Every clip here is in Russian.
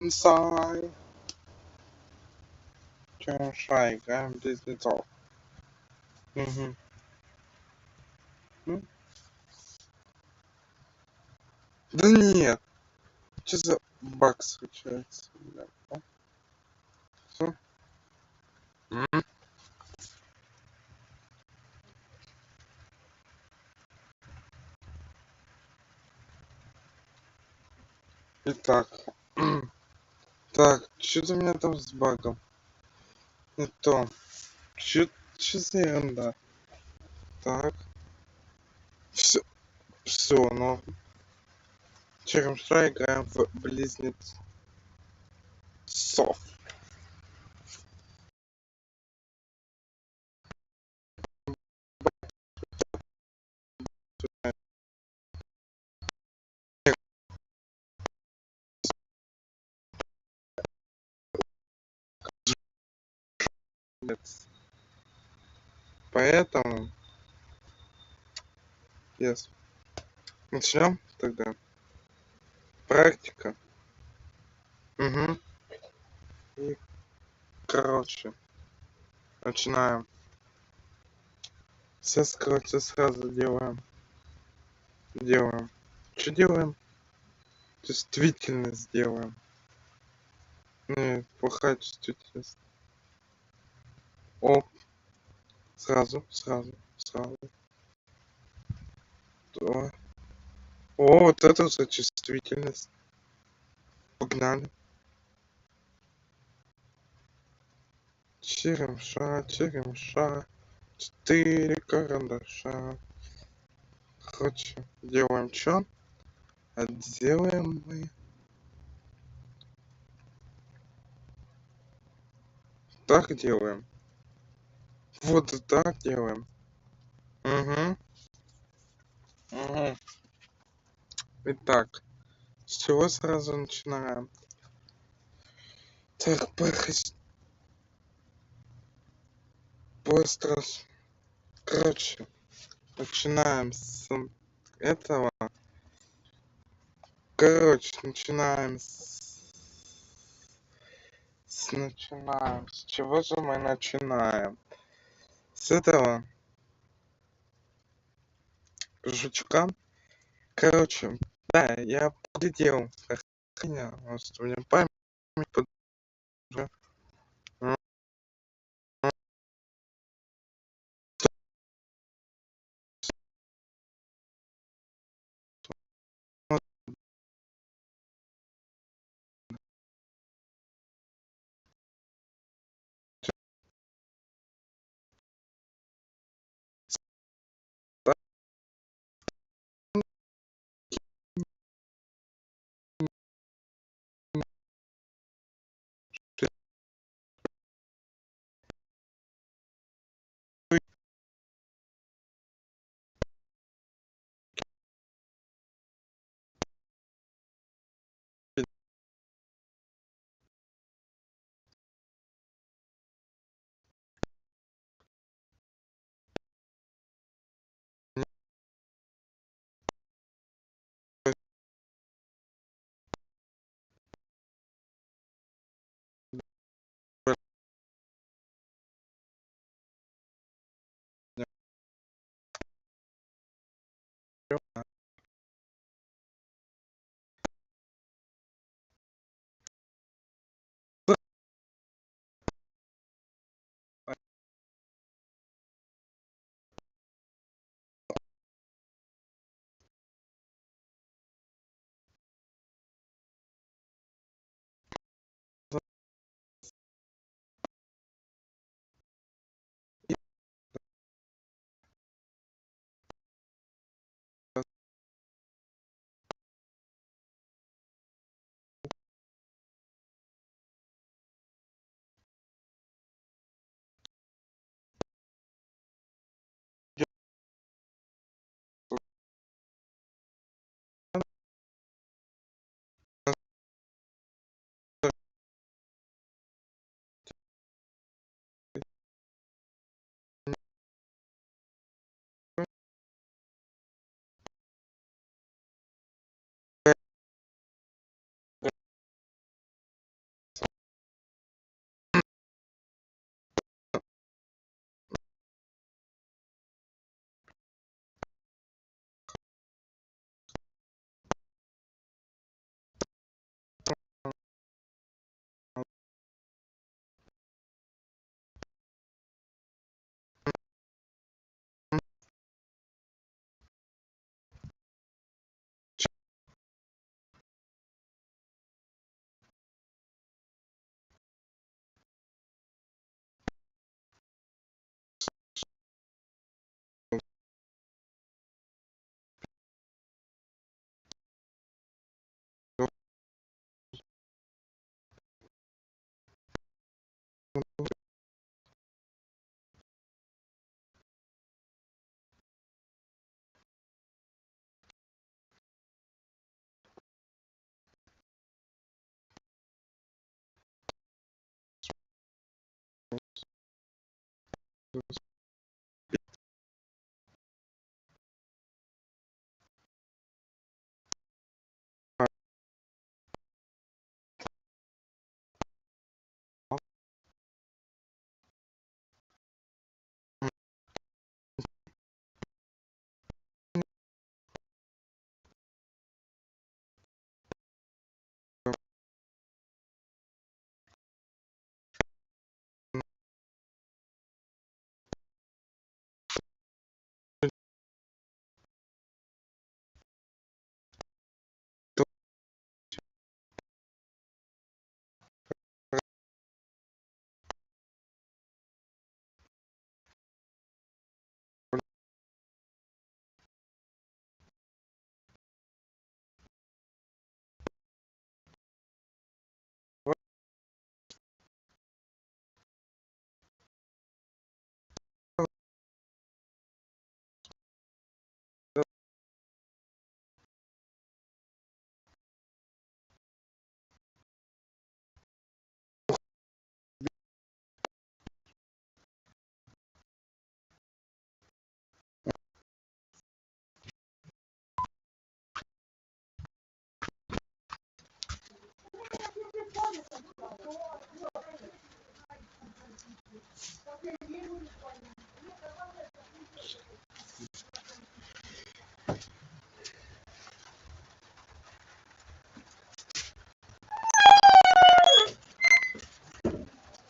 Inside, Шайк, близнецов. Угу. Да нет, что за баг случается? Все? Итак, так, что-то у меня там с багом. Не то. Что за ерунда? Так, все, ну. Черемша играем в близнецов. Поэтому, yes. Начнем тогда. Практика. Угу. И, короче, начинаем. Все скройте сразу делаем. Что делаем? Чувствительность делаем. Не, плохая чувствительность. Оп. Сразу. Давай. О, вот это уже чувствительность. Погнали. Черемша. 4 карандаша. Короче, делаем чё? А делаем мы так делаем. Вот так делаем. Угу. Итак, с чего сразу начинаем? Так, быстро. Короче, начинаем с этого. Короче, начинаем начинаем. С чего же мы начинаем? С этого жучка. Короче, да, я поглядел. Хуйня, у меня память уже.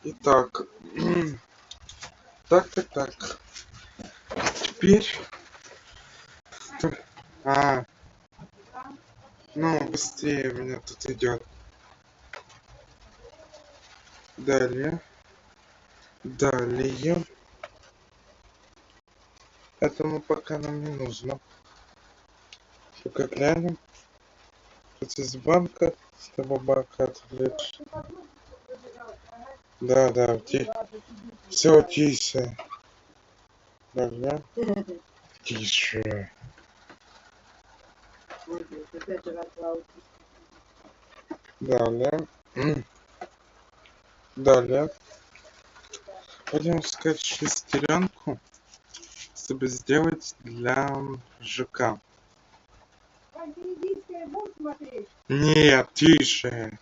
Итак, так. Теперь... А, ну, быстрее у меня тут идет. Далее. Этому пока нам не нужно. Только глянем. Тут из банка, с того бака отвлечь. Да, все, тише. Далее. Тише. Далее. Далее. Будем искать шестеренку, чтобы сделать для ЖК. Нет, тише.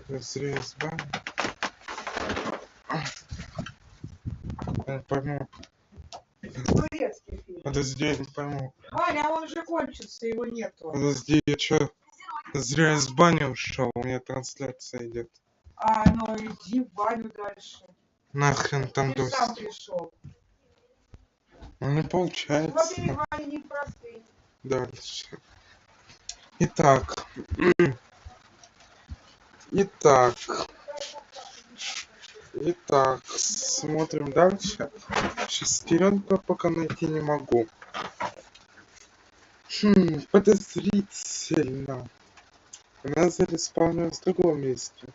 Разрез бан. Не пойму. Турецкий фильм. Подожди, я не пойму. Ваня, а он уже кончился, его нету. Подожди, я чё? Зря из бани ушел, у меня трансляция идет. Ну иди в баню дальше. Нахрен там Ты сам дождь. пришел. Ну не получается. Смотри, Ваня не простый. Дальше. Итак, смотрим дальше. Шестеренку пока найти не могу. Подозрительно. Она зареспаунилась в другом месте.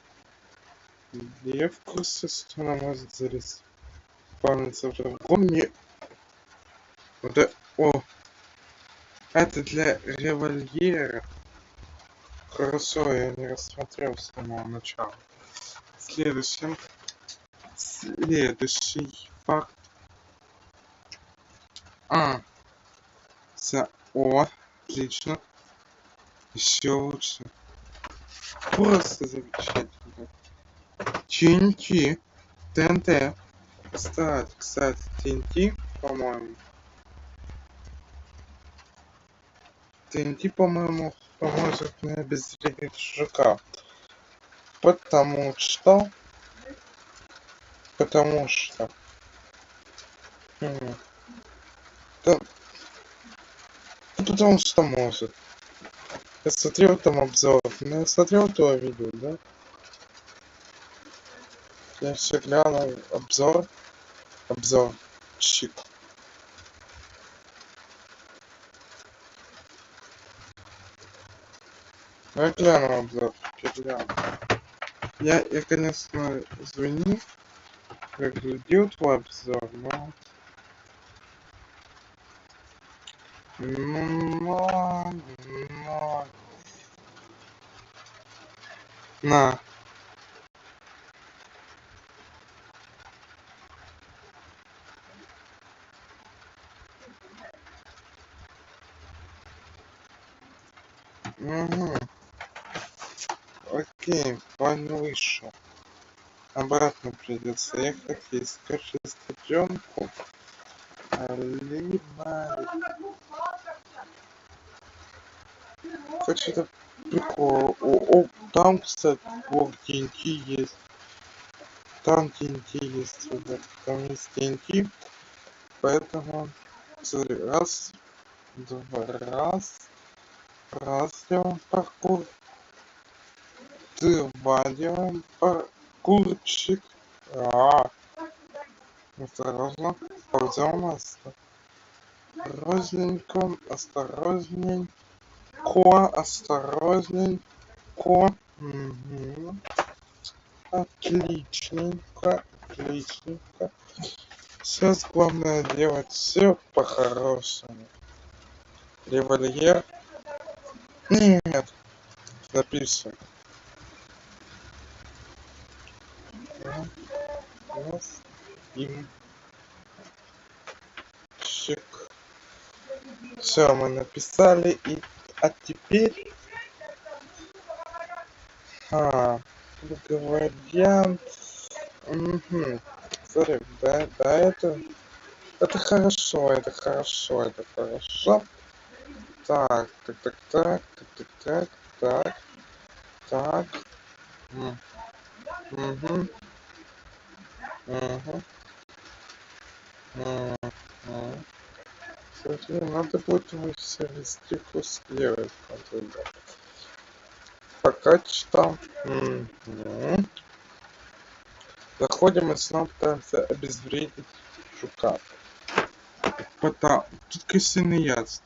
Я в курсе, что она может зареспауниться в другом месте. Это для револьвера. Хорошо, я не рассмотрел с самого начала. Следующий факт. Отлично. Еще лучше. Просто замечательно. ТНТ. Кстати, ТНТ, по-моему. Поможет мне обезвредить ЖК. Потому что может. Я смотрел там обзор. Я смотрел твое видео, да? Я все глянул. Обзор. Чик. Я глянул обзор. Я, конечно, извини. Я глядел твой обзор, но... На. Окей, план вышел. Обратно придется ехать и искать шестеренку. Либо... Короче, это прикол. Там, кстати, TNT есть. Там TNT есть, ребят. Там есть TNT. Поэтому раз, два, раз делаем паркур. Два делаем паркурчик. Осторожно. Ползем осторожненько. Угу. Отличненько. Сейчас главное делать все по-хорошему. Револьвер. Нет. Записывай. Раз. Им. Чик. Все, мы написали. А теперь... говорят... Смотри, да, это хорошо. Так, так, так, так, так, так, так, так, так. М, мгм, мгм, мгм. Смотри, надо будет ему сервистику сделать. Пока читал. Мгм. Заходим и снова пытаемся обезвредить жука. Тут косяный яд.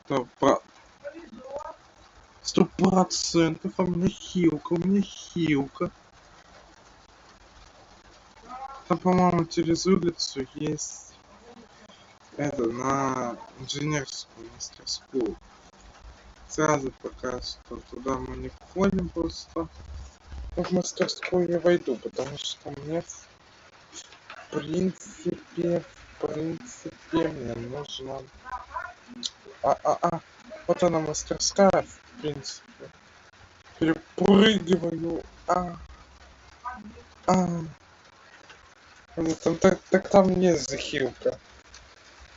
100%. У меня хилка, у меня хилка. Там, по-моему, через улицу есть это на инженерскую мастерскую. Сразу пока что туда мы не входим просто. Но в мастерскую я войду, потому что мне в принципе мне нужно... Вот она мастерская, в принципе. Перепрыгиваю. А. Так там есть захилка.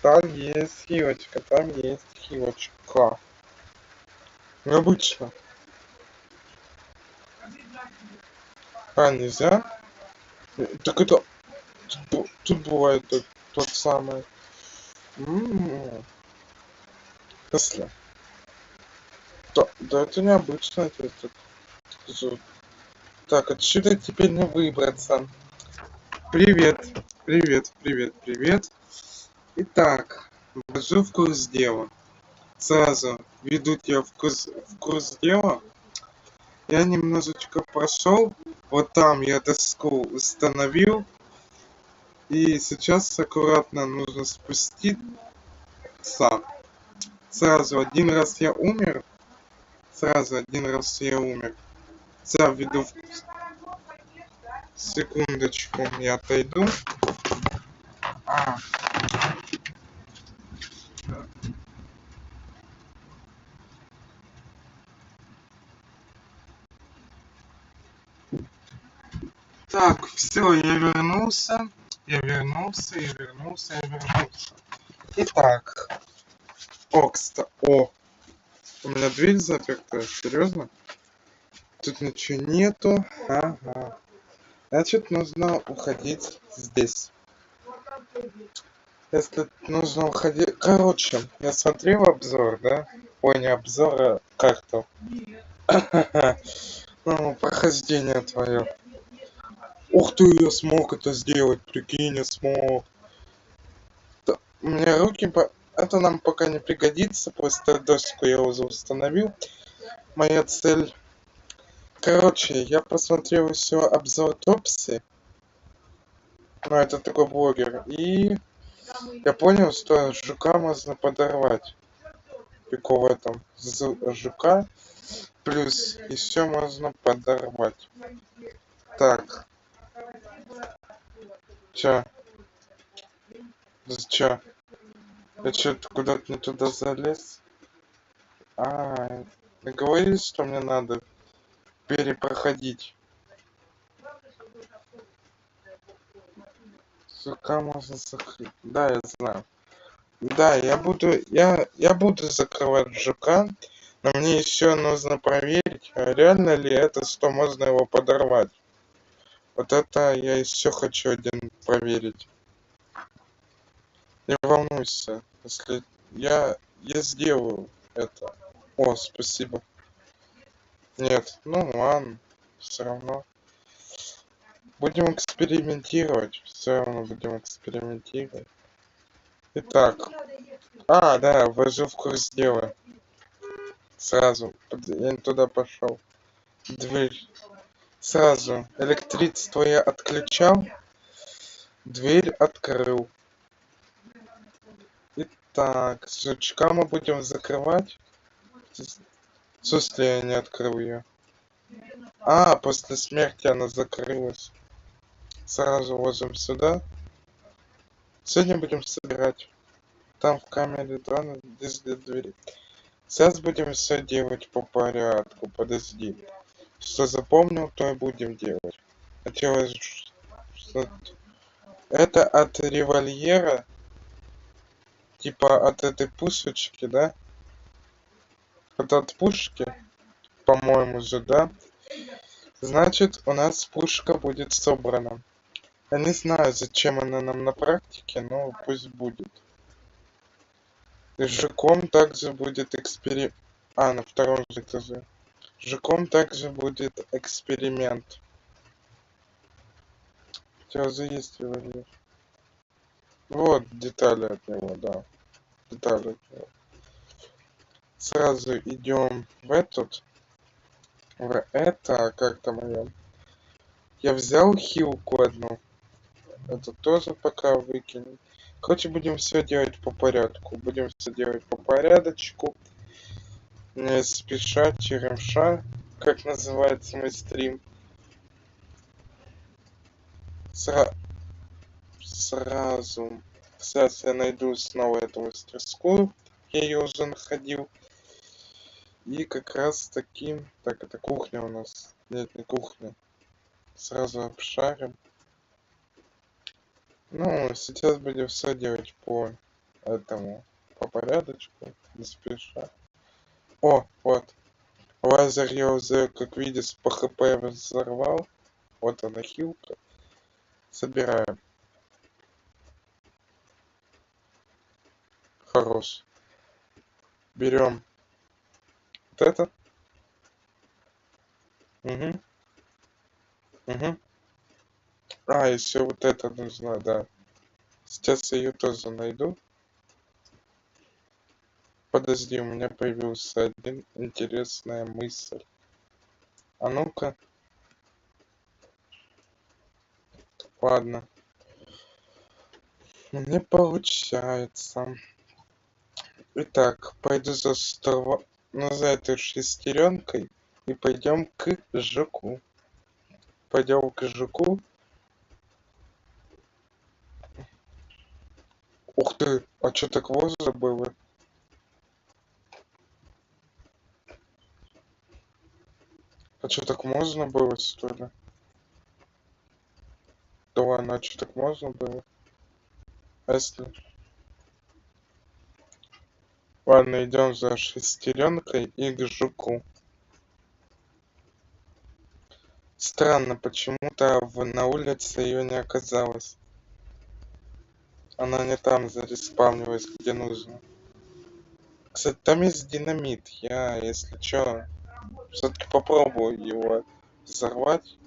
Там есть хилочка, там есть хилочка. Необычно. Нельзя? Так это... Тут бывает тот самый. Если. Да это необычно. Так, отсюда теперь не выбраться. Привет. Привет, привет, привет. Итак, ввожу в курс дела. Сразу веду тебя в курс дела. Я немножечко прошел. Вот там я доску установил. И сейчас аккуратно нужно спуститься. Сразу один раз я умер. Сейчас введу секундочку, я отойду. Так, все, я вернулся. Итак, у меня дверь заперта, серьезно? Тут ничего нету. Ага. Значит, нужно уходить здесь. Если нужно уходить... Короче, я смотрел обзор, да? Ой, не обзор, а карту. Ну, прохождение твое. Ух ты, я смог это сделать, прикинь, я смог. У меня руки... Это нам пока не пригодится, просто доску я уже установил. Моя цель... Короче, я посмотрел еще обзор Топси. Ну, это такой блогер. И я понял, что жука можно подорвать. Прикол в этом. Жука. Плюс еще можно подорвать. Так. Чё? Чё? Я что-то куда-то не туда залез? Ты говоришь, что мне надо перепроходить. Жука можно закрыть. Да, я знаю. Да, я буду закрывать жука, но мне еще нужно проверить, реально ли это, что можно его подорвать. Вот это я еще хочу один проверить. Не волнуйся, если я сделаю это. О, спасибо. Нет, ну ладно, все равно. Будем экспериментировать, все равно будем экспериментировать. Итак, да, ввожу в курс дела. Сразу, я не туда пошел. Дверь. Сразу. Электричество я отключал. Дверь открыл. Итак, жучка мы будем закрывать. В смысле я не открыл ее? После смерти она закрылась. Сразу ложим сюда. Сегодня будем собирать. Там в камере 2 здесь для двери. Сейчас будем все делать по порядку. Подожди. Что запомнил, то и будем делать. Хотелось... Это от револьвера. Типа от этой пушечки, да? Это от пушки, по-моему же, да? Значит, у нас пушка будет собрана. Я не знаю, зачем она нам на практике, но пусть будет. И с жуком также будет на втором же этаже. С жуком также будет эксперимент. У тебя же есть револьвер. Вот детали от него, да. Детали от него. Сразу идем в это, как там ее. Я взял хилку одну. Это тоже пока выкинем. Короче, будем все делать по порядку. Будем все делать по порядочку. Не спеша, черемша, как называется мой стрим. Сразу. Сейчас я найду снова эту мастерскую. Я ее уже находил. И как раз таки... Так, это кухня у нас. Нет, не кухня. Сразу обшарим. Ну, сейчас будем все делать по этому. По порядочку. Не спеша. О, вот. Лазер я уже, как видишь, по хп взорвал. Вот она хилка. Собираем. Хорош. Берем вот это. Угу. Угу. Еще вот это нужно, да. Сейчас я ее тоже найду. Подожди, у меня появился один интересная мысль. А ну-ка. Ладно. Не получается. Итак, пойду за этой шестеренкой и пойдем к жуку. Пойдем к жуку. Ух ты, а что так возле было? А что так можно было, что ли? Да ладно, а что так можно было? А если... Ладно, идем за шестеренкой и к жуку. Странно, почему-то на улице ее не оказалось. Она не там зареспавнилась, где нужно. Кстати, там есть динамит. Я, если что, все-таки попробую его взорвать.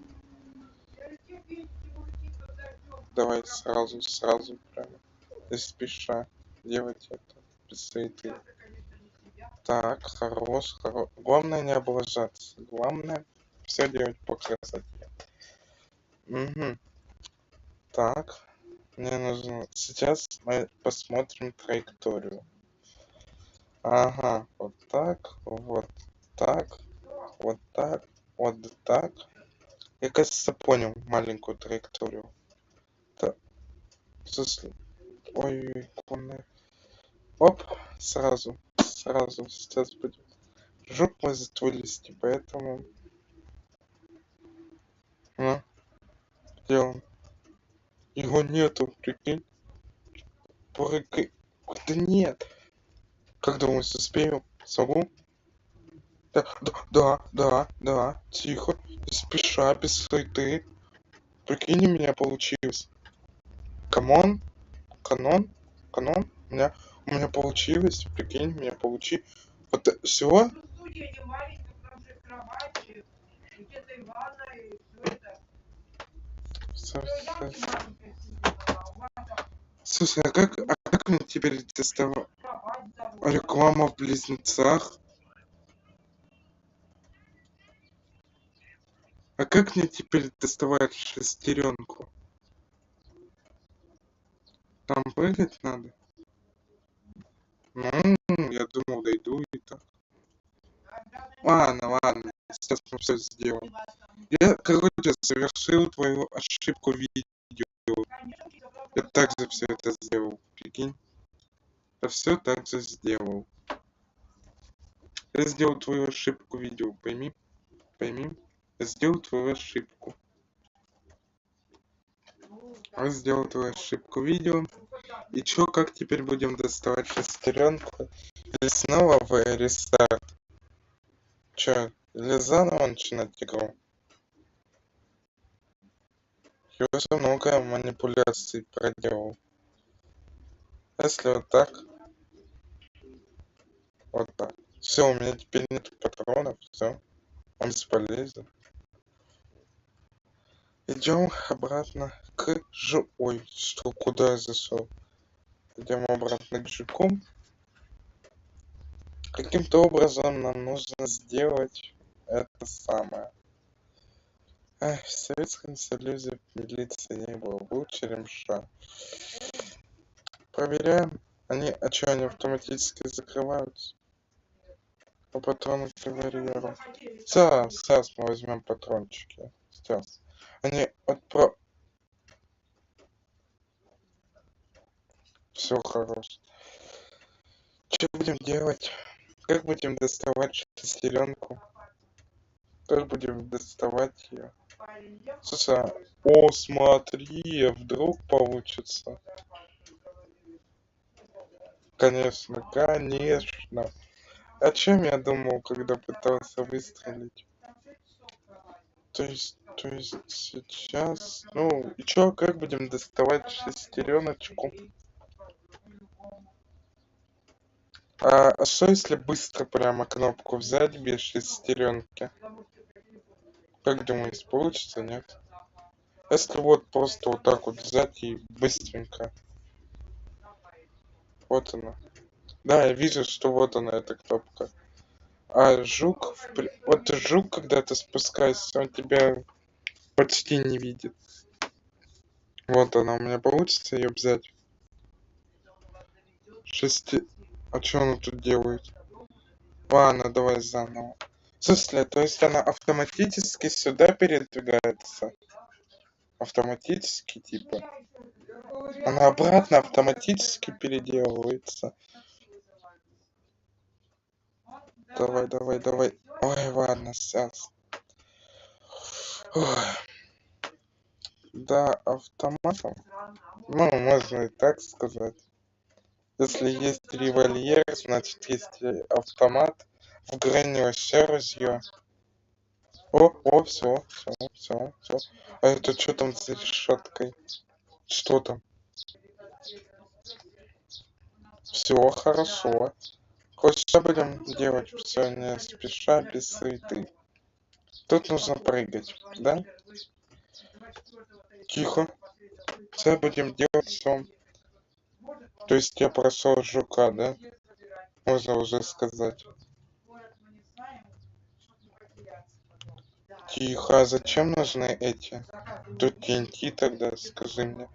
Давай сразу прямо. Не спеша делать это. Без суеты. Так, хорош. Главное не облажаться. Главное все делать по красоте. Угу. Так. Мне нужно... Сейчас мы посмотрим траекторию. Ага, вот так, вот так, вот так, вот так. Я, кажется, понял маленькую траекторию. Так, ой, конная. Оп, сразу, сейчас будет. Жук может вылезти, поэтому... Ну, где он? Его нету, прикинь. Прыгай. Да нет. Как думаешь, успею? Смогу? Да, тихо, не спеша, без суеты. Прикинь, у меня получилось. Камон, канон, у меня получилось, прикинь, у меня получилось. Вот все? Слушай, а как мне теперь тестовать? Реклама в близнецах? А как мне теперь тестовать шестеренку? Там прыгать надо? Ну, я думал, дойду и так. Ладно, сейчас мы все сделаем. Я, короче, совершил твою ошибку видео. Я также все это сделал, прикинь. Я все так же сделал. Я сделал твою ошибку видео, пойми. Я сделал твою ошибку. Я сделал твою ошибку видео. И чё, как теперь будем доставать шестеренку? Или снова в рестарт? Чё, или заново начинать игру? Я уже много манипуляций проделал. Если вот так, вот так. Все, у меня теперь нет патронов, все. Он бесполезен. Идем обратно к Ой, что, куда я зашел? Идем обратно к жуку. Каким-то образом нам нужно сделать это самое. В Советском Союзе милиции не было. Лучше ремша. Проверяем. Они автоматически закрываются? По патрону к револьверу. Сейчас мы возьмем патрончики. Сейчас. Они Все хорошо. Что будем делать? Как будем доставать шестеренку? Как будем доставать ее? Слушай, смотри, вдруг получится. Конечно. О чем я думал, когда пытался выстрелить? То есть сейчас... Ну, и чё, как будем доставать шестереночку? А что если быстро прямо кнопку взять без шестеренки? Как думаешь, получится, нет? Если вот просто вот так вот взять и быстренько. Вот она. Да, я вижу, что вот она, эта кнопка. А жук, вот жук, когда ты спускаешься, он тебя почти не видит. Вот она, у меня получится ее взять. А что она тут делает? Ладно, давай заново. Слушай, то есть она автоматически сюда передвигается? Автоматически, типа? Она обратно автоматически переделывается. Давай. Ой, ладно, сейчас. Ой. Да, автоматом. Ну, можно и так сказать. Если есть револьвер, значит есть и автомат. В грани вообще разъё. Все. А это что там за решеткой? Что там? Все хорошо. Хоть что будем делать? Все не спеша, без суеты. Тут нужно прыгать, да? Тихо. Все будем делать все. То есть я прошел жука, да? Можно уже сказать. Тихо, а зачем нужны эти? Тут TNT тогда, скажи мне.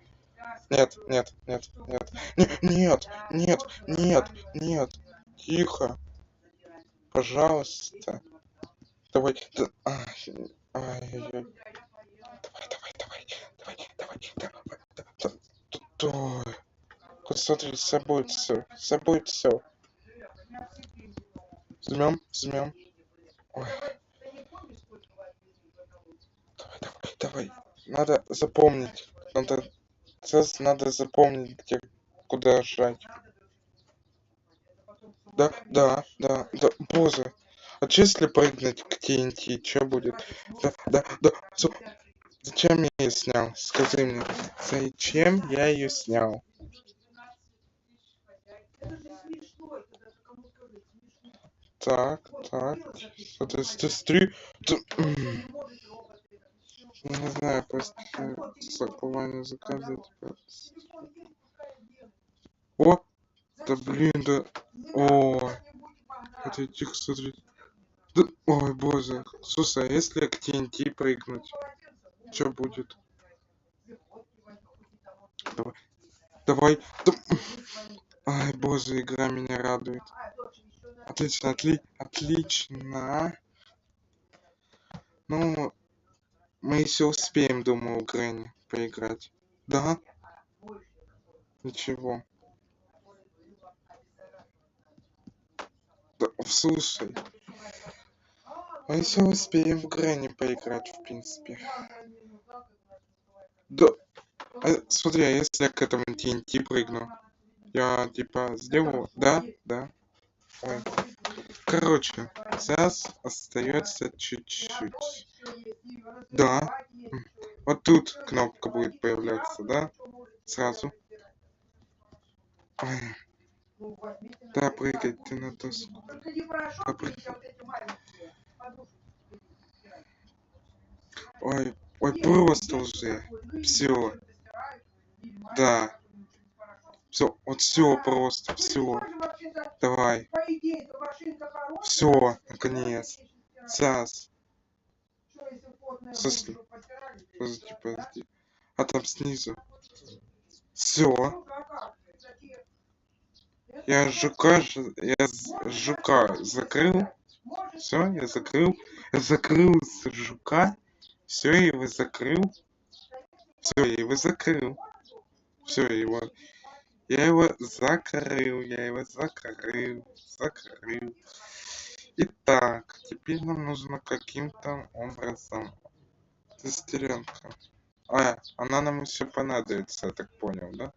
Нет. Тихо. Пожалуйста. Давай. Ай-яй-яй. Давай. Смотри, забудь все. Жмем. Ой. Давай. Надо запомнить. Надо запомнить, куда жать. Да. Боже. А че если прыгнуть к TNT, что будет? Да. Зачем я ее снял? Скажи мне. Зачем я ее снял? Так. Смотри. Не знаю, просто закование заказать. О! Да блин, да. О! Это тихо, смотри. Да, ой, боже. Слушай, а если к TNT прыгнуть? Что будет? Давай. Да. Ай, боже, игра меня радует. Отлично. Ну, мы еще успеем, думаю, Грэнни поиграть. Да? Ничего. Да, слушай. Мы еще успеем в Грэнни поиграть, в принципе. Да. Смотри, а если я к этому TNT прыгну? Я типа сделал? Да. Ой. Короче, Сейчас остается чуть-чуть. Да. Вот тут кнопка будет появляться, да? Сразу. Ой. Да, прыгай ты на доску. Ой, просто уже. Все. Да. Все, вот все просто, все. Давай. Все, наконец. Сейчас. Подожди. А там снизу. Все. Я жука закрыл. Все, я закрыл. Я закрыл жука. Все, я его закрыл. Все, я его закрыл. Все, я его закрыл. Итак, теперь нам нужно каким-то образом тестеренка. Она нам еще понадобится, я так понял, да?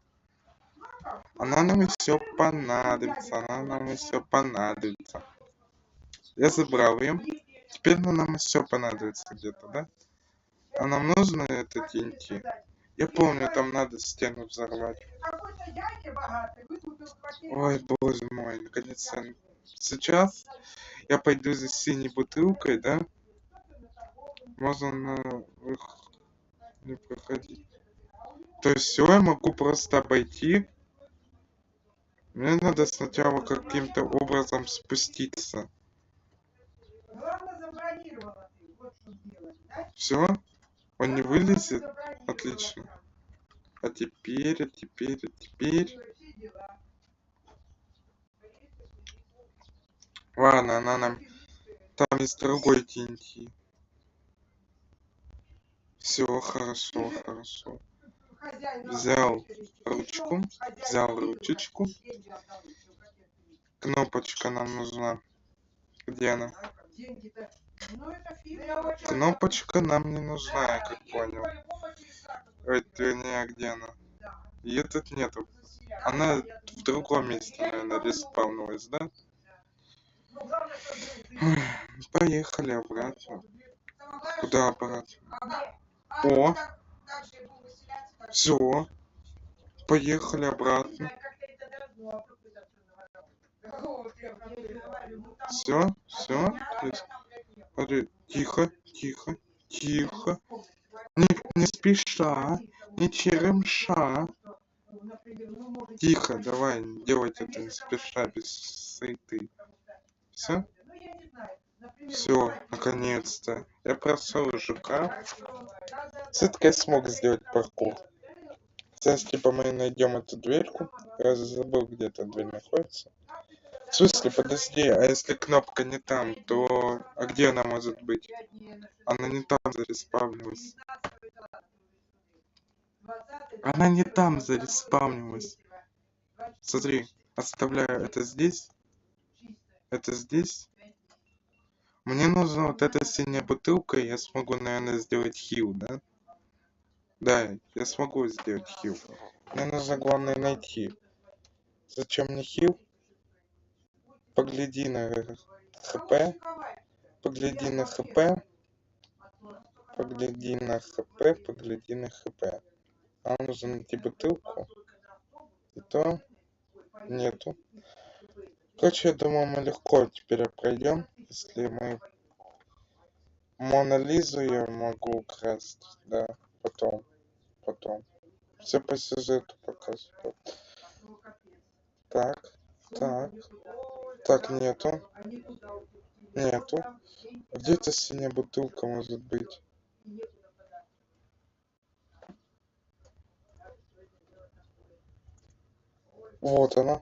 Она нам еще понадобится. Я забрал ее. Теперь она нам еще понадобится где-то, да? А нам нужно это TNT? Я помню, там надо стену взорвать. Ой, боже мой, наконец-то. Сейчас я пойду за синей бутылкой, да? Можно не проходить. То есть все, я могу просто обойти. Мне надо сначала каким-то образом спуститься. Все? Он не вылезет? Отлично. А теперь. Ладно, она нам... Там есть другой TNT. Все, хорошо. Взял ручечку. Кнопочка нам нужна. Где она? Кнопочка нам не нужна, я как понял. Вернее, где она? Ее тут нету. Она в другом месте, наверное, респавнулась, да? Поехали обратно. Куда обратно? О! Все. Поехали обратно. Все. Тихо. Не спеша, не черемша. Тихо, давай, делать это не спеша, без суеты. Все? Все, наконец-то. Я прошел жука. Все-таки я смог сделать паркур. Сейчас типа мы найдем эту дверьку. Я забыл, где эта дверь находится. В смысле, подожди, а если кнопка не там, то... А где она может быть? Она не там зареспавнилась. Она не там зареспавнилась. Смотри, оставляю это здесь. Это здесь. Мне нужна вот эта синяя бутылка, и я смогу, наверное, сделать хил, да? Да, я смогу сделать хил. Мне нужно, главное, найти. Зачем мне хил? Погляди на хп. Погляди на хп. Нам нужно найти бутылку. И то нету. Короче, я думаю, мы легко теперь пройдем, если мы Мона Лизу я могу украсть, да, потом. Все по сюжету показывают. Так, нету. Где эта синяя бутылка может быть? Вот она.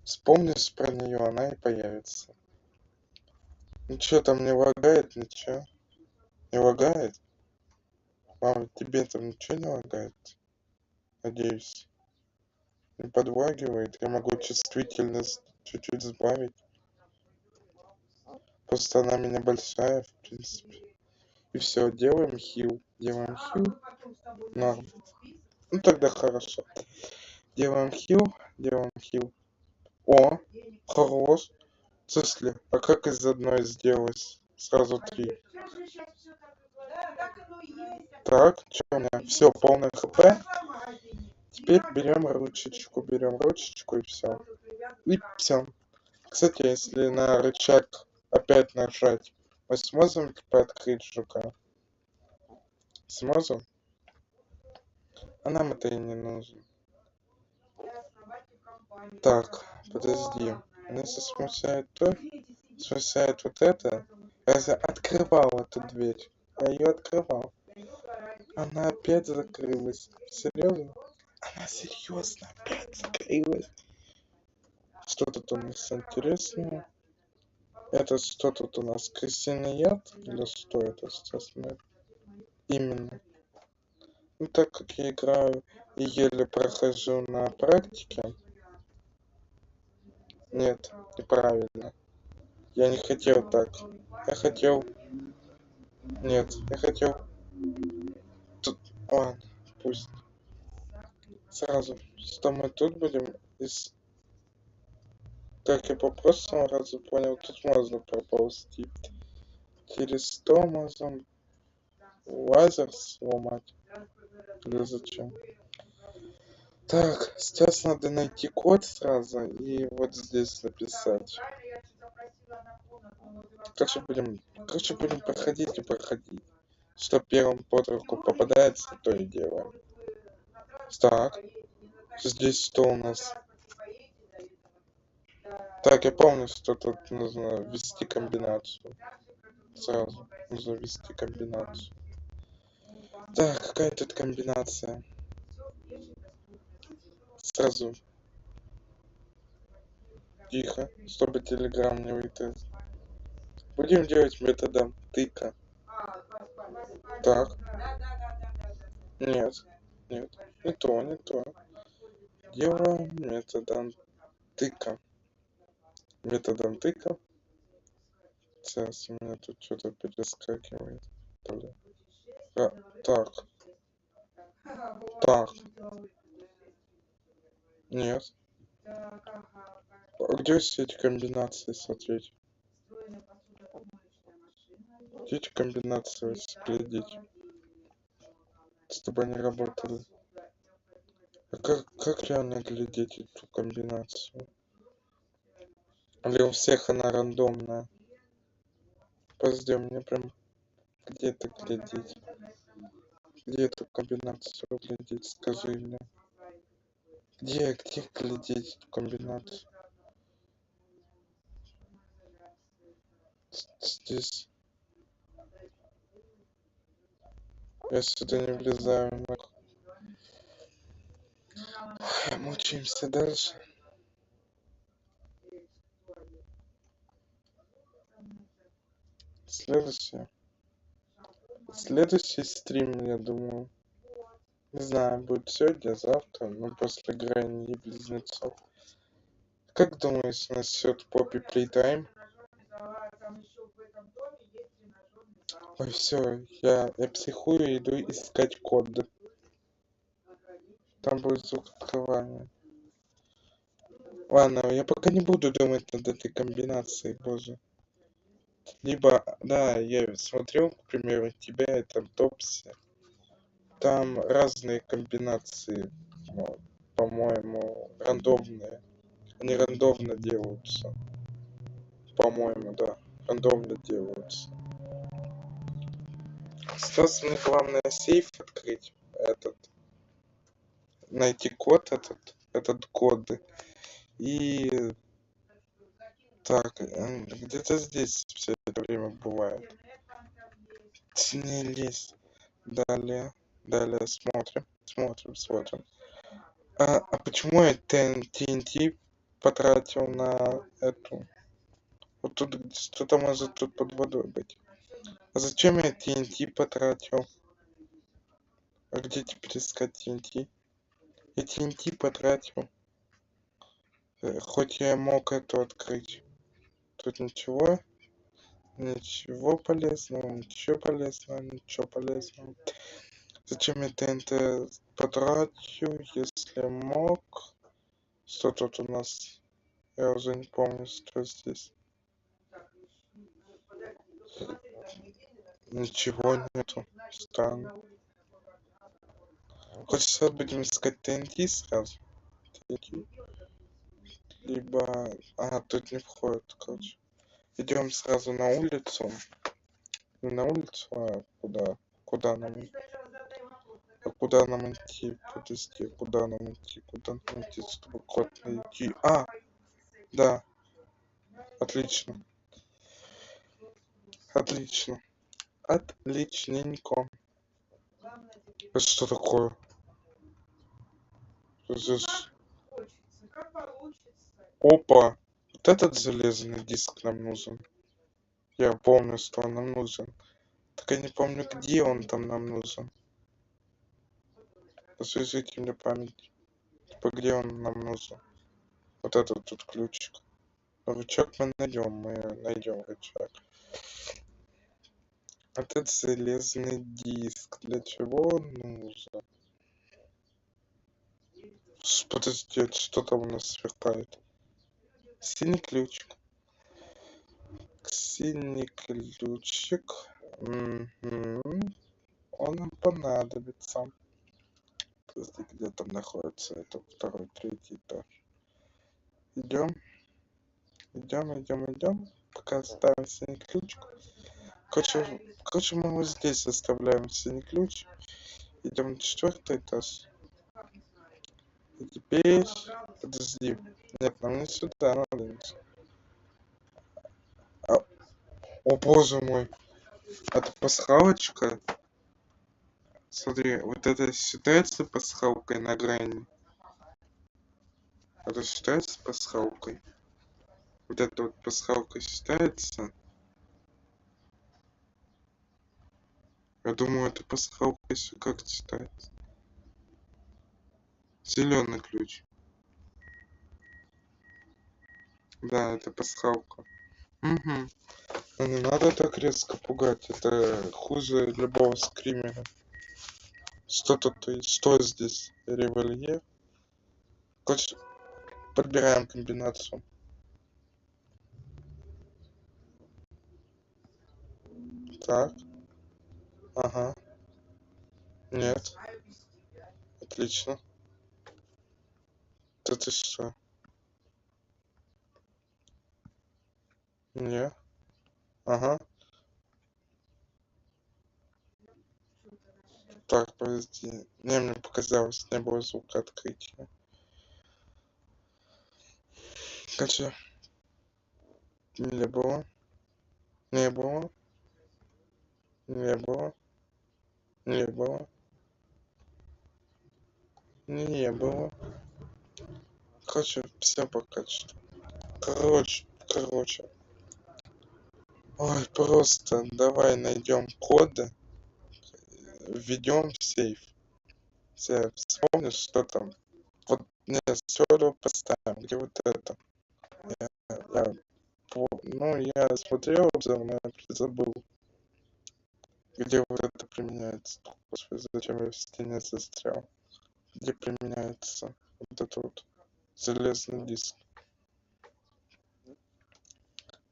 Вспомнишь про нее, она и появится. Ничего там не лагает, ничего. Не лагает? Мам, тебе там ничего не лагает? Надеюсь. Не подлагивает. Я могу чувствительность чуть-чуть сбавить. Просто она у меня большая, в принципе. И все, делаем хил. Норм. Ну тогда хорошо. Делаем хил. О, хорош. В смысле? А как из одной сделалось? Сразу 3. Я же сейчас все так и говорю. Да, так оно и есть. Так, что у меня? Все, полное хп. В магазине. Теперь берем ручечку и все. И все. Кстати, если на рычаг опять нажать, мы сможем типа открыть жука? Сможем? А нам это и не нужно. Я основатель компании. Так, подожди. Меня сейчас смущает то, смущает вот это. Я же открывал эту дверь. Я ее открывал. Она опять закрылась. Серьезно? Она серьезно опять закрылась. Что тут у нас интересного? Это что тут у нас? Крысиный яд? Или что это сейчас? Именно. Ну, так как я играю и еле прохожу на практике. Нет, неправильно. Я не хотел так. Я хотел... Нет, я хотел... Тут... Ладно, пусть. Сразу. Что мы тут будем из... Как я по прошлому разу понял, тут можно проползти. Через 100 можем лазер сломать. Или зачем? Так, сейчас надо найти код сразу и вот здесь написать. Короче, будем проходить и проходить. Что первым под руку попадается, то и делаем. Так, здесь что у нас? Так, я помню, что тут нужно ввести комбинацию. Сразу нужно ввести комбинацию. Так, какая тут комбинация? Сразу. Тихо, чтобы телеграм не вытащил. Будем делать методом тыка. Так. Нет, нет, не то, не то. Делаем методом тыка. Методом тыка. Сейчас у меня тут что-то перескакивает. Так. Так. Нет. А где все эти комбинации смотреть? Где эти комбинации глядеть? Чтобы они работали. А как реально глядеть эту комбинацию? Или у всех она рандомная? Подожди, мне прям где-то глядеть. Где эту комбинацию глядеть, скажи мне. Где глядеть эту комбинацию? Здесь. Я сюда не влезаю. Мучаемся дальше. Следующий стрим, я думаю. Не знаю, будет сегодня, завтра, но после Грани Близнецов. Как думаешь насчет Poppy Playtime? Ой, все, я психую и иду искать код. Там будет звук открывания. Ладно, я пока не буду думать над этой комбинацией, боже. Либо, да, я смотрел, к примеру, тебя и там Топси. Там разные комбинации, по-моему, рандомные. Они рандомно делаются. По-моему, да. Рандомно делаются. Сейчас мне главное сейф открыть. Найти код этот код. И так, где-то здесь все это время бывает. Не лезь. Далее смотрим. А почему я TNT потратил на эту? Вот тут что-то может тут под водой быть. А зачем я TNT потратил? А где теперь искать TNT? Я TNT потратил. Хоть я мог эту открыть. Тут ничего. Ничего полезного. Зачем я ТНТ потратил, если мог? Что тут у нас? Я уже не помню, что здесь. Ничего нету. Странно. Хочется будем искать ТНТ сразу. TNT. Либо... тут не входит, короче. Идем сразу на улицу. Не на улицу, а куда? Куда нам идти? Куда нам идти? Подожди, куда нам идти? Куда нам идти, чтобы код найти? Да, отлично. Отлично. Отличненько. Это что такое? Здесь... Опа! Вот этот железный диск нам нужен. Я помню, что он нам нужен. Так я не помню, где он там нам нужен. Освежите мне память. Типа, где он нам нужен? Вот этот тут ключик. Рычаг мы найдем рычаг. Этот железный диск. Для чего он нужен? Подожди, что там у нас сверкает? Синий ключик. Синий ключик. Он нам понадобится. Подожди, где там находится? Это второй, третий этаж. Идем. Пока ставим синий ключик. Короче, мы вот здесь оставляем синий ключ. Идем на 4-й этаж. И теперь... Подожди. Нет, нам не сюда надо. О боже мой. Это пасхалочка. Смотри, вот это считается пасхалкой на грани. Это считается пасхалкой. Вот эта вот пасхалка считается. Я думаю, это пасхалка еще как считается. Зеленый ключ. Да, это пасхалка. Угу. Но не надо так резко пугать. Это хуже любого скримера. Что тут есть? Что здесь? Револьвер? Короче, подбираем комбинацию. Так. Ага. Нет. Отлично. Это что? Не. Ага. Так, подожди. Не, мне показалось, не было звука открытия. Короче. Не было. Не было. Не было. Не было. Не было. Короче, все пока что. Короче. Ой, просто давай найдем коды, введем в сейф. Все вспомнишь, что там? Вот не сюда поставим, где вот это. Я смотрел обзор, но я забыл, где вот это применяется. Господи, зачем я в стене застрял? Где применяется вот этот вот железный диск.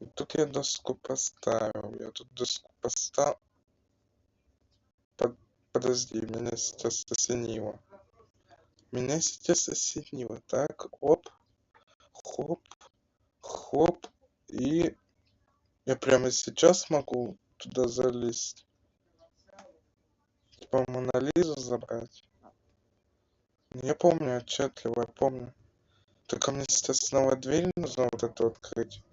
И тут я доску поставил. Я тут доску поставил. Подожди, меня сейчас осенило. Так, оп, хоп. И я прямо сейчас могу туда залезть. Типа Монолизу забрать. Я помню отчетливо, я помню. Только мне сейчас снова дверь нужно вот эту открыть.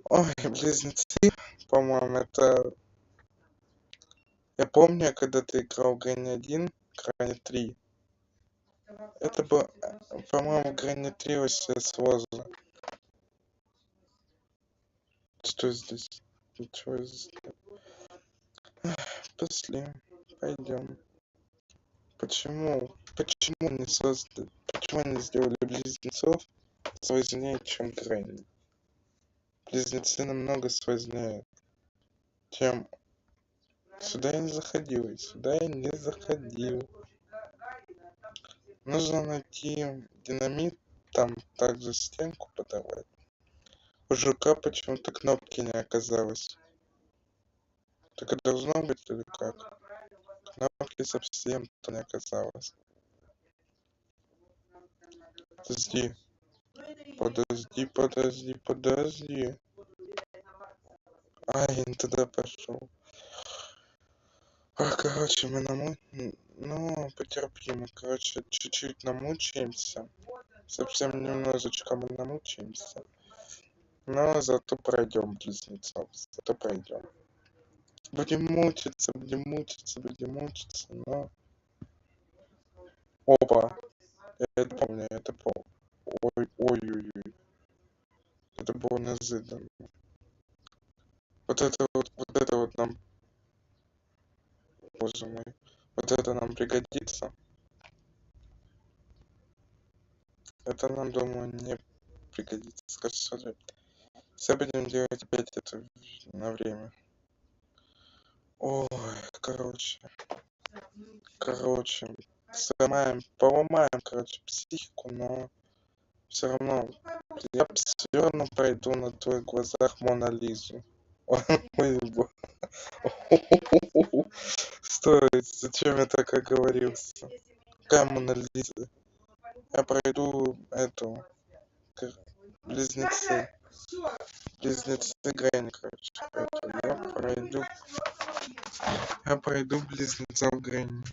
Ой, близнецы, по-моему, это... Я помню, когда ты играл в Грани 1, Грани 3. Это было, по-моему, Грани 3 вообще сложно. Что здесь? Ничего здесь нет. Пошли, пойдем. Почему не сделали близнецов сложнее, чем Грани? Близнецы намного сложнее, чем... Сюда я не заходил. Нужно найти динамит, там также стенку подавать. У жука почему-то кнопки не оказалось. Так и должно быть или как? Кнопки совсем-то не оказалось. Подожди. Подожди. Ай, он туда пошел. Короче, ну, потерпи, мы, короче, чуть-чуть намучаемся. Совсем немножечко мы намучаемся. Но зато пройдем близнецов. Зато пройдем. Будем мучиться, но... Опа. Я это помню, Ой-ой-ой. Это было неожиданно. Вот это вот нам... Боже мой. Вот это нам пригодится. Это нам, думаю, не пригодится. Хорошо. Все будем делать опять это на время. Ой, короче, поломаем, короче, психику, но все равно, я все равно пройду на твоих глазах Мона Лизу. Ой, стой, зачем я так оговорился? Какая Мона Лиза? Я пройду эту, близнецы Грэнни, короче, я пройду близнецов Грэнни.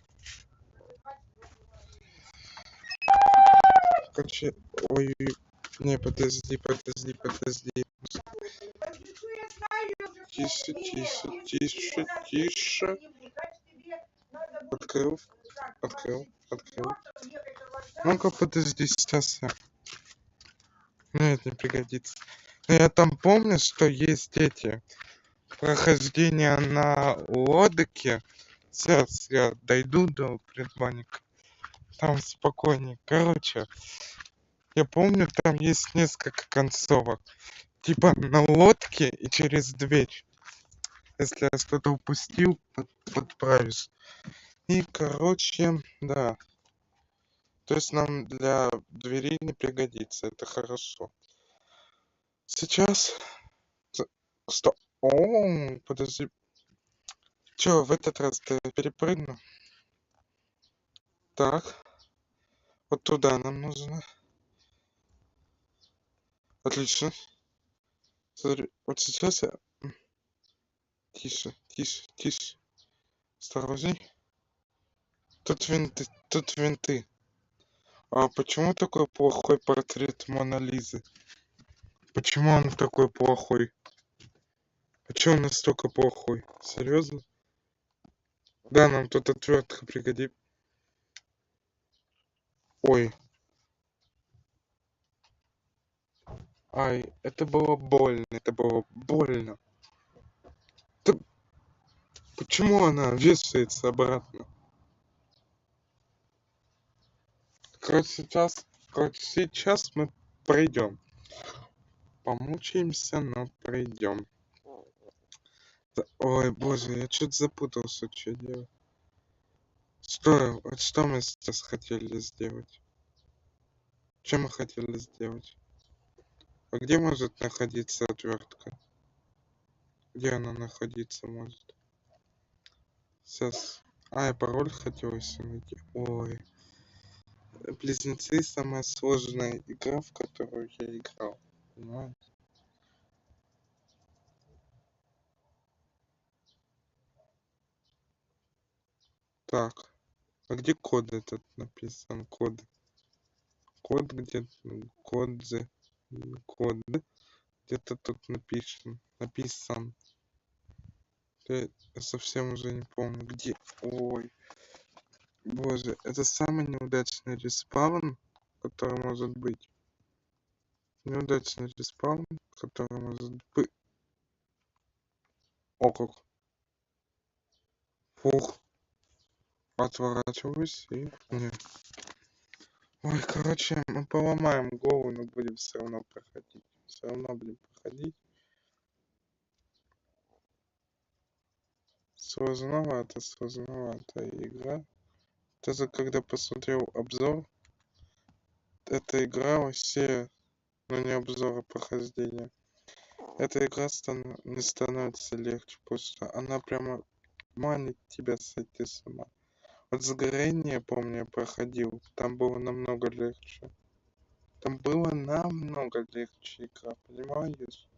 Короче, ой, не, подожди. Тише. Открыл. Ну-ка, подожди, сейчас я. Ну, это не пригодится. Но я там помню, что есть эти прохождения на лодке. Сейчас я дойду до предбанника. Там спокойнее. Короче, я помню, там есть несколько концовок. Типа на лодке и через дверь. Если я что-то упустил, подправишь. И, короче, да. То есть нам для двери не пригодится. Это хорошо. Сейчас... Что? О, подожди. Чё, в этот раз ты перепрыгну? Так. Вот туда нам нужно. Отлично. Смотри, вот сейчас я... Тише. Осторожней. Тут винты. А почему такой плохой портрет Моны Лизы? Почему он такой плохой? Почему он настолько плохой? Серьезно? Да, нам тут отвертка пригодится. Ой. Ай, это было больно. Почему она вешается обратно? Короче, сейчас мы пройдем. Помучаемся, но пройдем. Ой, боже, я что-то запутался, что делать. Что мы сейчас хотели сделать? Что мы хотели сделать? А где может находиться отвертка? Где она находиться может? Сейчас. Я пароль хотел еще найти. Ой. Близнецы самая сложная игра, в которую я играл. Понимаете? Так. А где код этот написан? Код где? Код где-то тут написан. Я совсем уже не помню где. Ой. Боже, это самый неудачный респаун, который может быть. Неудачный респаун, который может быть. О как. Фух. Отворачиваюсь и... Нет. Ой, короче, мы поломаем голову, но будем все равно проходить. Все равно будем проходить. Сложновато игра. Даже когда посмотрел обзор, эта игра вообще, ну не обзор, а прохождение. Эта игра не становится легче, просто она прямо манит тебя сойти с ума. Вот Сгорение, помню, я проходил, там было намного легче. Там было намного легче игра, понимаешь?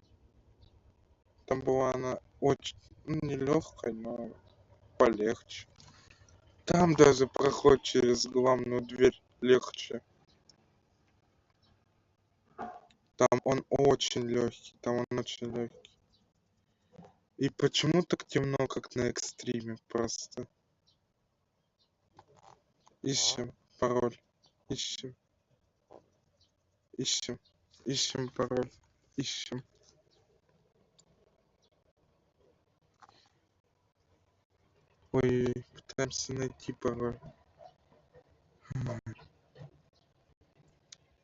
Там была она очень, не легкой, но полегче. Там даже проход через главную дверь легче. Там он очень легкий, там он очень легкий. И почему так темно, как на экстриме просто? Ищем пароль. Ищем. Ищем. Ищем пароль. Ищем. Ой, пытаемся найти пароль.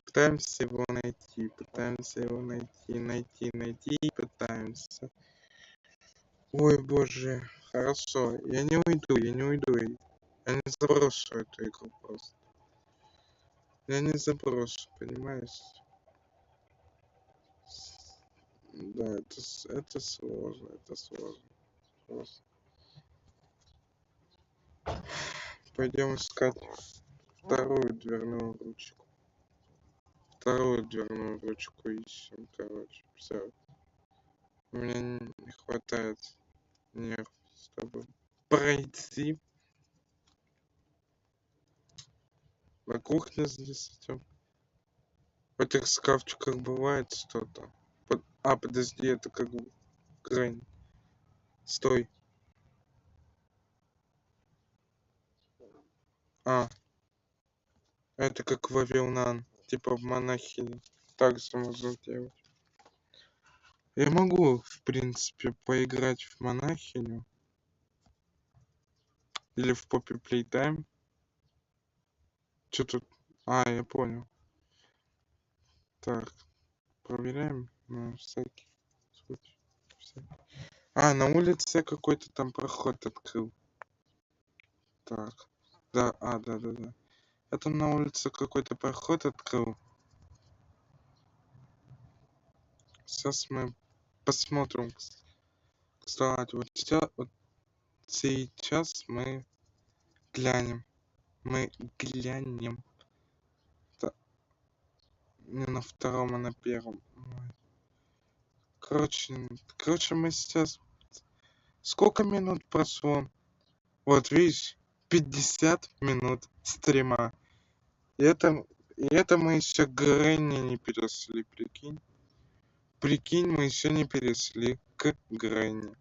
Пытаемся его найти. Пытаемся его найти. Найти и пытаемся. Ой, боже. Хорошо. Я не уйду. Я не заброшу эту игру просто. Я не заброшу, понимаешь? Да, это сложно. Это сложно. Просто. Пойдем искать вторую дверную ручку. Вторую дверную ручку ищем, короче. Все. У меня не хватает нервов, чтобы пройти. На кухне здесь идем. В этих шкафчиках бывает что-то. Подожди, это как грань. Стой. Это как Вавилон. Типа в монахини. Так же можно делать. Я могу, в принципе, поиграть в монахиню. Или в Poppy Playtime. Что тут? Я понял. Так, проверяем на всякий случай. На улице какой-то там проход открыл. Так. Да. Это на улице какой-то проход открыл. Сейчас мы посмотрим. Кстати, вот сейчас мы глянем. Да, не на втором, а на первом. Короче, мы сейчас... Сколько минут прошло? Вот, видишь, 50 минут стрима. И это мы еще Грэнни не перешли, прикинь. Прикинь, мы еще не перешли к Грэнни.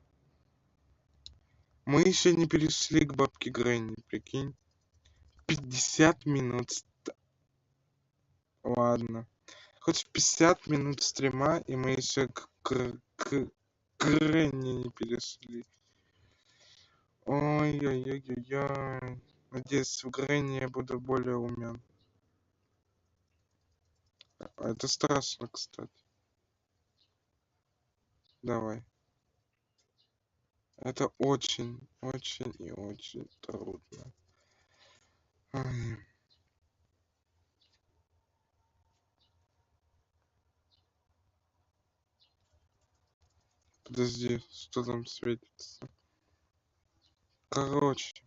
Мы еще не перешли к бабке Грэнни, прикинь. 50 минут. Ладно. Хоть 50 минут стрима, и мы еще к Грэнни не перешли. Ой-ой-ой-ой-ой. Надеюсь, в Грэнни я буду более умен. Это страшно, кстати. Давай. Это очень, очень и очень трудно. Ай. Подожди, что там светится? Короче,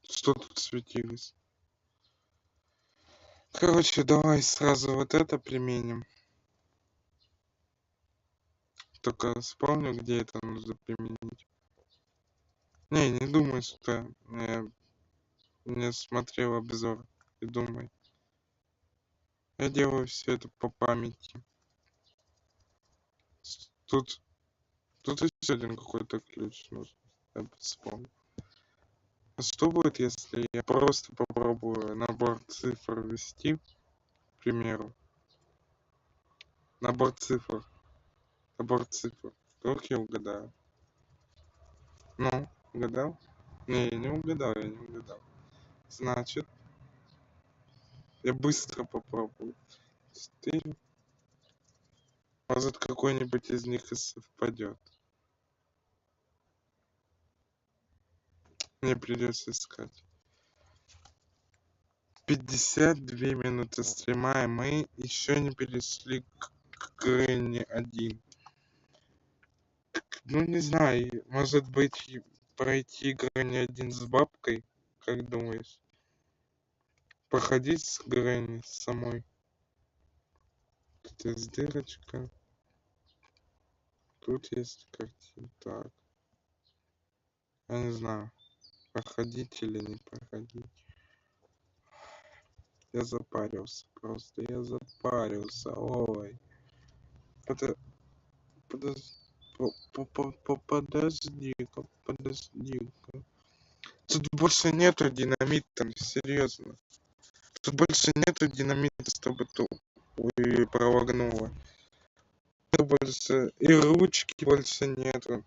что тут светилось? Короче, давай сразу вот это применим. Только вспомню, где это нужно применить. Не думай, что я не смотрел обзор. И думай. Я делаю все это по памяти. Тут еще один какой-то ключ нужен. Я вспомнил. А что будет, если я просто попробую набор цифр ввести, к примеру? Набор цифр. Вдруг я угадаю. Ну, угадал? Не, я не угадал. Значит, я быстро попробую. 4. Может, какой-нибудь из них и совпадет. Мне придется искать. 52 минуты стрима, и мы еще не перешли к Грэнни один. Ну, не знаю, может быть, пройти Грэнни один с бабкой? Как думаешь? Походить с Грэнни самой? Тут есть дырочка. Тут есть картина. Так. Я не знаю, проходить или не проходить. Я запарился просто. Я запарился. Ой. Подожди-ка, подожди-ка. Тут больше нету динамита, серьезно. Тут больше нету динамита, чтобы ту провогнуло. Больше и ручки больше нету.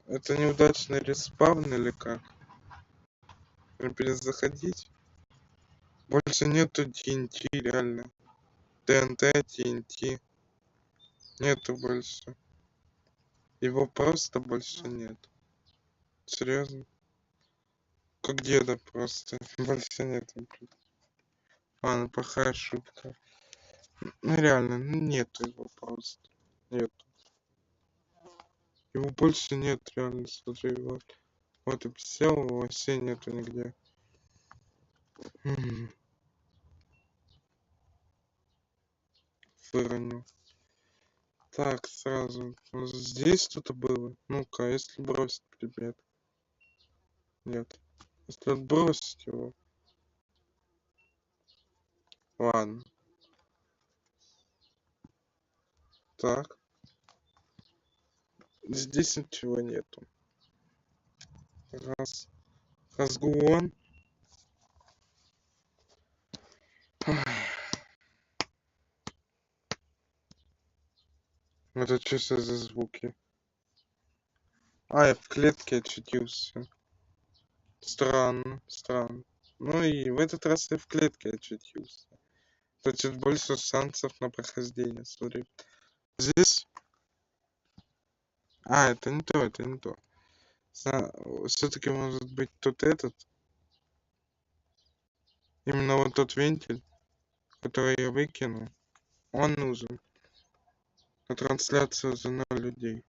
Это неудачный респаун или как? Перезаходить? Больше нету TNT, реально. ТНТ, TNT. Нету больше. Его просто больше нет. Серьезно? Как деда просто. Больше нет. Ладно, плохая шутка. Ну реально, ну нету его просто. Нет. Его больше нет, реально, смотри, вот. Вот и сел, его вообще нету нигде. Выронил. Так, сразу. Здесь что-то было. Ну-ка, если бросить предмет. Нет. Если отбросить его. Ладно. Так. Здесь ничего нету. Раз. Разгон. Это что за звуки? А, я в клетке очутился. Странно, странно. Ну и в этот раз я в клетке очутился. Значит, больше шансов на прохождение, смотри. Здесь... А, это не то, это не то. Все-таки может быть тут этот. Именно вот тот вентиль, который я выкину. Он нужен. На трансляции уже 0 людей.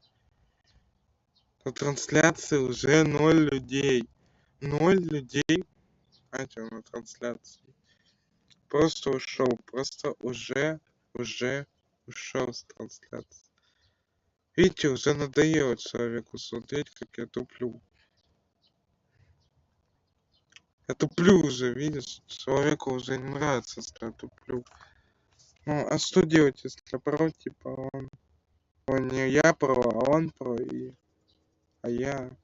На трансляции уже 0 людей. 0 людей. Знаете, на трансляции. Просто ушел. Просто уже ушел с трансляции. Видите, уже надоело человеку смотреть, как я туплю. Я туплю уже, видишь? Человеку уже не нравится, что я туплю. Ну, а что делать, если про, типа, он не я про, а он про, а я...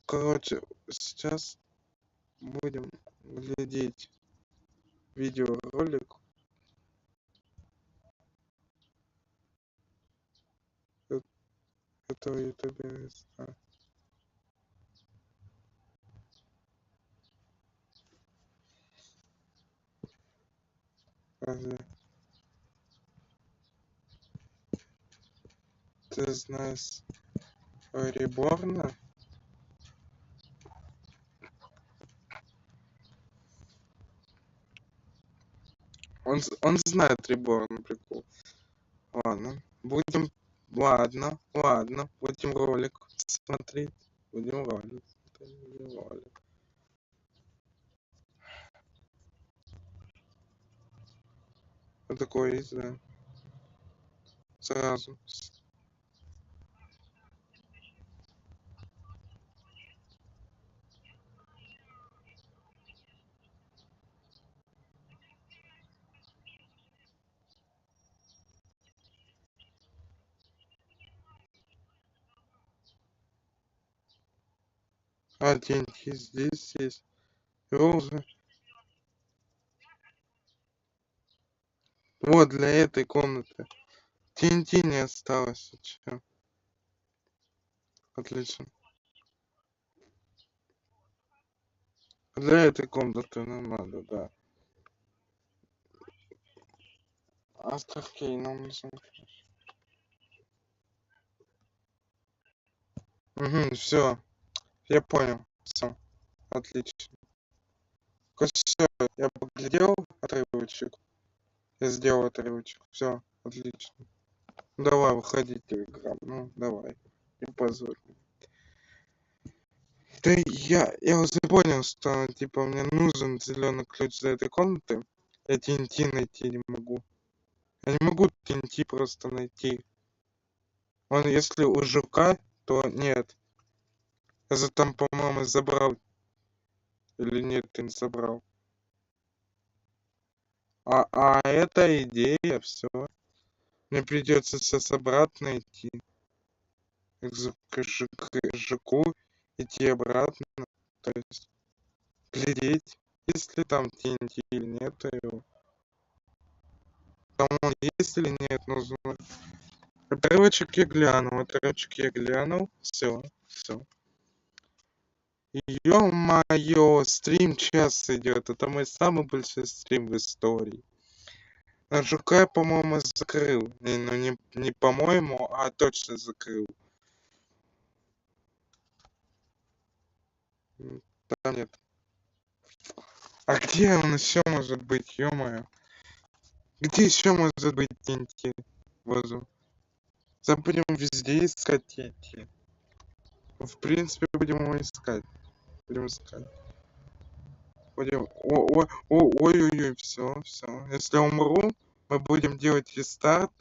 Короче, сейчас будем глядеть видеоролик. Этого ютубера. Разве ты знаешь Реборна? Он знает Реборна, прикол. Ладно, будем... Ладно, будем ролик смотреть. Будем ролик. Вот такое есть, да. Сразу. А, деньги здесь есть. Розы. Вот для этой комнаты. TNT не осталось. Чё? Отлично. Для этой комнаты нам надо, да. Островки нам нужны. Угу, все. Я понял. Все. Отлично. Все, я Сделал отрывочек? Я сделал отрывочек. Все, отлично. Давай, выходи, Телеграм. Ну, давай. Не позорь. Да я уже понял, что типа мне нужен зеленый ключ для этой комнаты. Я TNT найти не могу. Я не могу TNT просто найти. Он если у жука, то нет. Я же там, по-моему, забрал. Или нет, ты не забрал. А это идея, все. Мне придется сейчас обратно идти. К жуку идти обратно. То есть глядеть, есть ли там TNT или нет его. Там он есть или нет, нужно. Отрывочек я глянул. Все. Ё-моё, стрим час идет. Это мой самый большой стрим в истории. А жука я, по-моему, закрыл. Не по-моему, а точно закрыл. Там нет. А где он еще может быть, ё-моё? Где еще может быть TNT? Боже. Будем везде искать TNT. В принципе, будем его искать. Ой-ой-ой, все. Если умру, мы будем делать рестарт.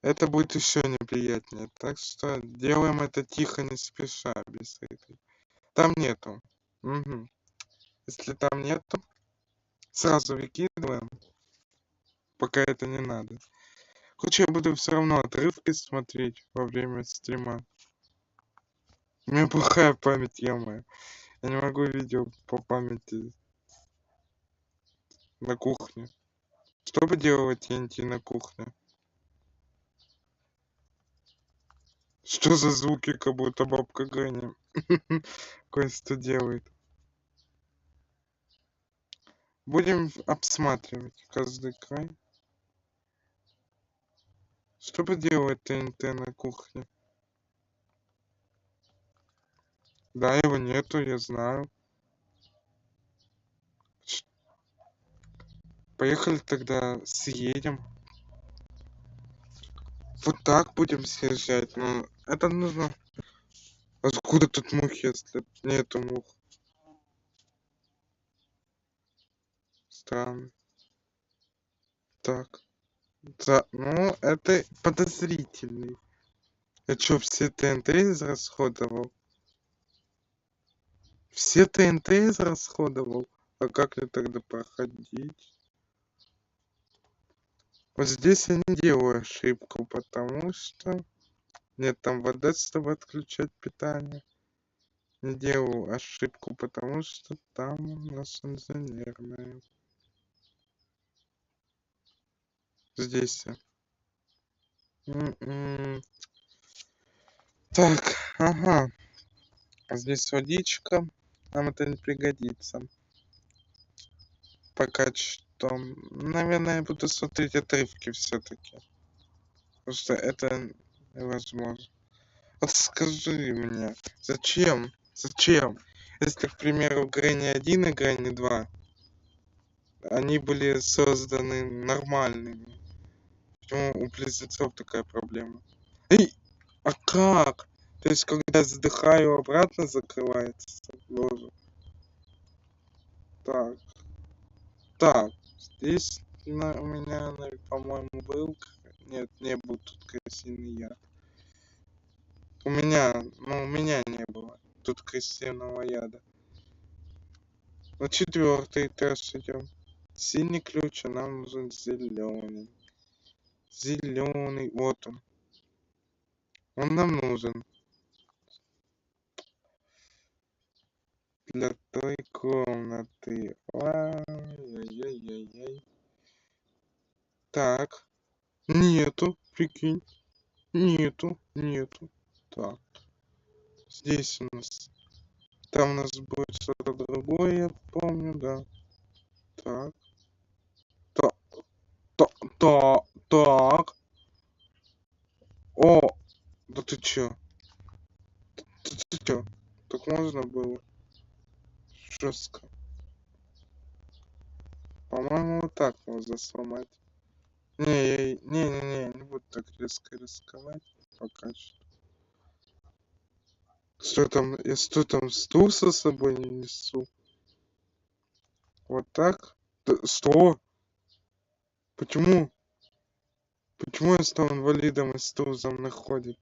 Это будет еще неприятнее. Так что делаем это тихо, не спеша, без этой. Там нету. Угу. Если там нету, сразу выкидываем, пока это не надо. Хоть я буду все равно отрывки смотреть во время стрима. У меня плохая память, ё-моё. Я не могу видео по памяти на кухне. Что бы делала TNT на кухне? Что за звуки, как будто бабка Гренни кое-что делает. Будем обсматривать каждый край. Что бы делать ТНТ на кухне? Да, его нету, я знаю. Поехали тогда съедем. Вот так будем съезжать. Ну, это нужно. Откуда тут мухи, если нету мух? Странно. Так. Да, ну, это подозрительный. Я чё, все ТНТ израсходовал? Все ТНТ израсходовал? А как мне тогда проходить? Вот здесь я не делаю ошибку, потому что... Нет, там вода, чтобы отключать питание. Не делаю ошибку, потому что там у нас инженерная. Здесь я. Так, ага. Здесь водичка. Нам это не пригодится. Пока что. Наверное, я буду смотреть отрывки все-таки. Потому что это невозможно. Вот скажи мне, зачем? Если, к примеру, Грэнни 1 и Грэнни 2, они были созданы нормальными. Почему у близнецов такая проблема? Эй, а как? То есть, когда задыхаю, обратно закрывается? Боже. Так, здесь у меня, по-моему, был... Нет, не был тут крысиный яд. У меня не было тут крысиного яда. На 4-й этаж идем. Синий ключ, а нам нужен зеленый. Зеленый, вот он. Он нам нужен. Для той комнаты. Ай-яй-яй-яй. Так. Нету, прикинь. Нету. Так. Здесь у нас. Там у нас будет что-то другое, я помню, да. Так. Так. О, да ты чё? Ты чё? Так можно было? Жестко. так можно сломать. Не буду так резко рисковать пока что. Что там, я что там, стул со собой не несу? Вот так? Да, что? Почему? Почему я стал инвалидом и стул за мной ходит?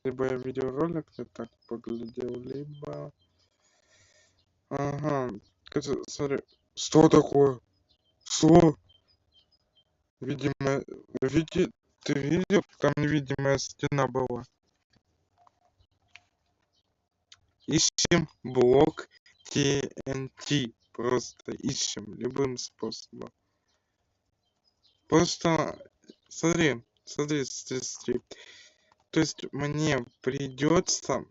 Либо я видеоролик не так поглядел, либо... Ага, смотри. Что такое? Что? Видимо, ты видел? Там невидимая стена была. Ищем блок TNT. Просто ищем любым способом. Просто смотри. То есть мне придется,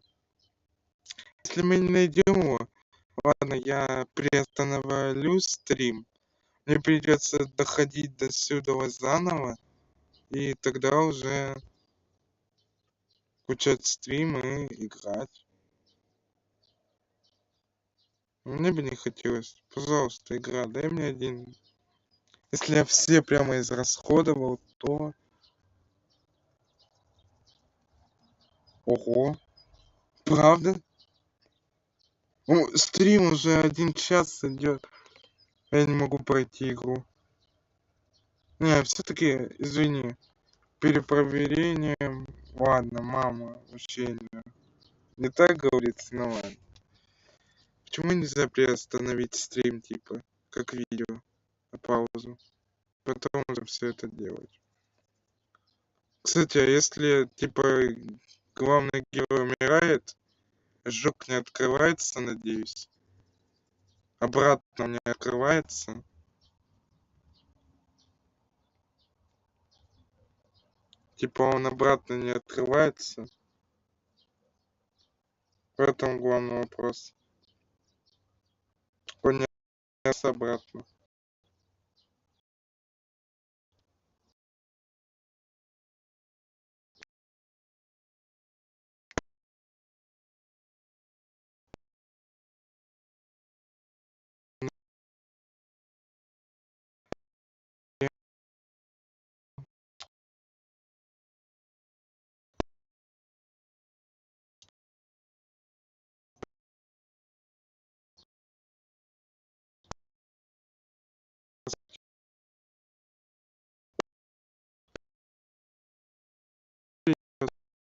если мы не найдем его, ладно, я приостановлю стрим. Мне придется доходить до сюда заново, и тогда уже включать стрим и играть. Мне бы не хотелось. Пожалуйста, игра, дай мне один. Если я все прямо израсходовал, то... Ого. Правда? Ну, стрим уже 1 час идет. Я не могу пройти игру. Не, все-таки, извини. Перепроверением. Ладно, мама, учение. Не так говорится, ну ладно. Почему нельзя приостановить стрим, типа, как видео, на паузу? Потом уже все это делать. Кстати, а если, типа, главный герой умирает, жук не открывается, надеюсь? Обратно не открывается? Типа он обратно не открывается? В этом главный вопрос. Он не открывается обратно.